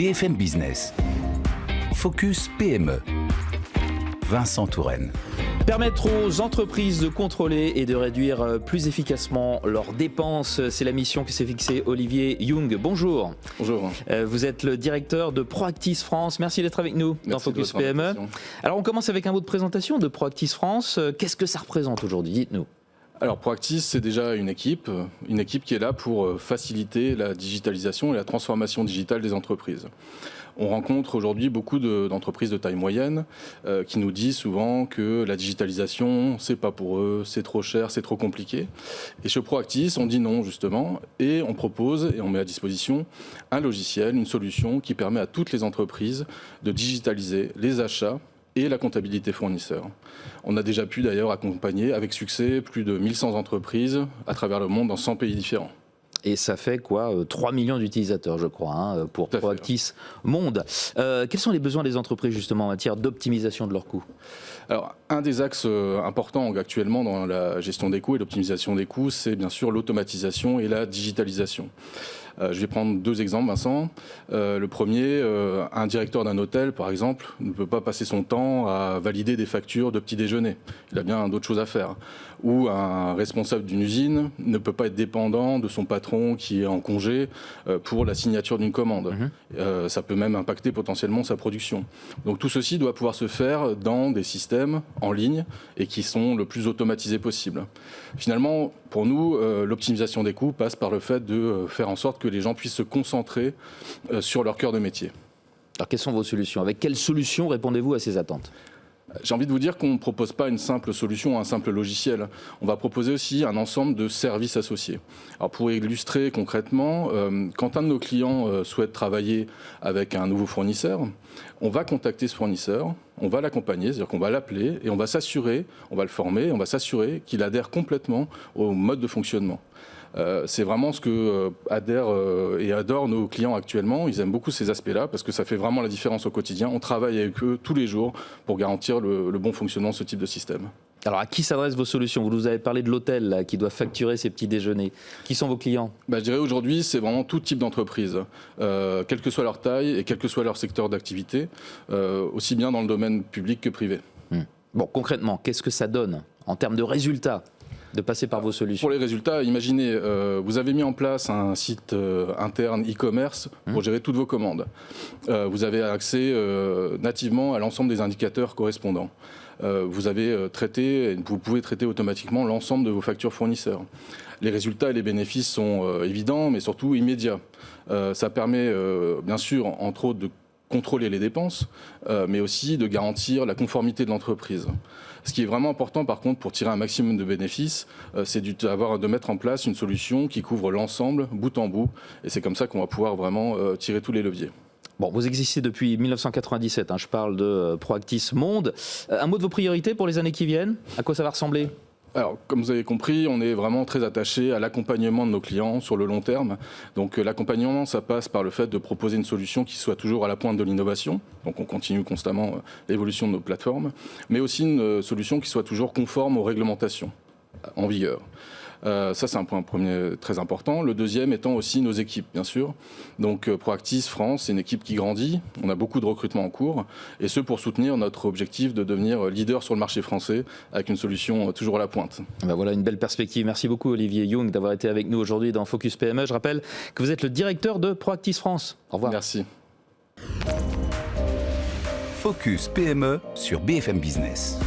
BFM Business. Focus PME. Vincent Touraine. Permettre aux entreprises de contrôler et de réduire plus efficacement leurs dépenses, c'est la mission que s'est fixée Olivier Young. Bonjour. Bonjour. Vous êtes le directeur de Proactis France. Merci d'être avec nous dans Focus PME. Alors on commence avec un mot de présentation de Proactis France. Qu'est-ce que ça représente aujourd'hui? Dites-nous. Alors Proactis, c'est déjà une équipe qui est là pour faciliter la digitalisation et la transformation digitale des entreprises. On rencontre aujourd'hui beaucoup d'entreprises de taille moyenne qui nous disent souvent que la digitalisation, c'est pas pour eux, c'est trop cher, c'est trop compliqué. Et chez Proactis, on dit non justement et on propose et on met à disposition un logiciel, une solution qui permet à toutes les entreprises de digitaliser les achats et la comptabilité fournisseur. On a déjà pu d'ailleurs accompagner avec succès plus de 1100 entreprises à travers le monde dans 100 pays différents. Et ça fait quoi 3 millions d'utilisateurs, je crois, pour Proactis Monde. Quels sont les besoins des entreprises justement en matière d'optimisation de leurs coûts? Alors, un des axes importants actuellement dans la gestion des coûts et l'optimisation des coûts, c'est bien sûr l'automatisation et la digitalisation. Je vais prendre deux exemples, Vincent. Le premier, un directeur d'un hôtel, par exemple, ne peut pas passer son temps à valider des factures de petit déjeuner. Il a bien d'autres choses à faire. Ou un responsable d'une usine ne peut pas être dépendant de son patron qui est en congé pour la signature d'une commande. Ça peut même impacter potentiellement sa production. Donc tout ceci doit pouvoir se faire dans des systèmes en ligne et qui sont le plus automatisés possible. Finalement, pour nous, l'optimisation des coûts passe par le fait de faire en sorte que les gens puissent se concentrer sur leur cœur de métier. Alors quelles sont vos solutions? Avec quelles solutions répondez-vous à ces attentes? J'ai envie de vous dire qu'on ne propose pas une simple solution, un simple logiciel. On va proposer aussi un ensemble de services associés. Alors pour illustrer concrètement, quand un de nos clients souhaite travailler avec un nouveau fournisseur, on va contacter ce fournisseur, on va l'accompagner, c'est-à-dire qu'on va l'appeler et on va s'assurer, on va le former, on va s'assurer qu'il adhère complètement au mode de fonctionnement. C'est vraiment ce que adhèrent et adorent nos clients actuellement. Ils aiment beaucoup ces aspects-là parce que ça fait vraiment la différence au quotidien. On travaille avec eux tous les jours pour garantir le bon fonctionnement de ce type de système. Alors à qui s'adressent vos solutions? Vous nous avez parlé de l'hôtel qui doit facturer ses petits déjeuners. Qui sont vos clients? Je dirais aujourd'hui, c'est vraiment tout type d'entreprise, quelle que soit leur taille et quel que soit leur secteur d'activité, aussi bien dans le domaine public que privé. Bon, concrètement, qu'est-ce que ça donne en termes de résultats de passer par vos solutions? Pour les résultats, imaginez, vous avez mis en place un site interne e-commerce pour gérer toutes vos commandes. Vous avez accès nativement à l'ensemble des indicateurs correspondants. Vous pouvez traiter automatiquement l'ensemble de vos factures fournisseurs. Les résultats et les bénéfices sont évidents, mais surtout immédiats. Ça permet, bien sûr, entre autres, de contrôler les dépenses, mais aussi de garantir la conformité de l'entreprise. Ce qui est vraiment important, par contre, pour tirer un maximum de bénéfices, c'est de mettre en place une solution qui couvre l'ensemble, bout en bout, et c'est comme ça qu'on va pouvoir vraiment tirer tous les leviers. Bon, vous existez depuis 1997, je parle de Proactis Monde. Un mot de vos priorités pour les années qui viennent? À quoi ça va ressembler? Alors, comme vous avez compris, on est vraiment très attaché à l'accompagnement de nos clients sur le long terme. Donc l'accompagnement, ça passe par le fait de proposer une solution qui soit toujours à la pointe de l'innovation. Donc on continue constamment l'évolution de nos plateformes, mais aussi une solution qui soit toujours conforme aux réglementations en vigueur. Ça, c'est un point premier très important. Le deuxième étant aussi nos équipes, bien sûr. Donc, Proactis France, c'est une équipe qui grandit. On a beaucoup de recrutements en cours. Et ce, pour soutenir notre objectif de devenir leader sur le marché français avec une solution toujours à la pointe. Voilà une belle perspective. Merci beaucoup, Olivier Young, d'avoir été avec nous aujourd'hui dans Focus PME. Je rappelle que vous êtes le directeur de Proactis France. Au revoir. Merci. Focus PME sur BFM Business.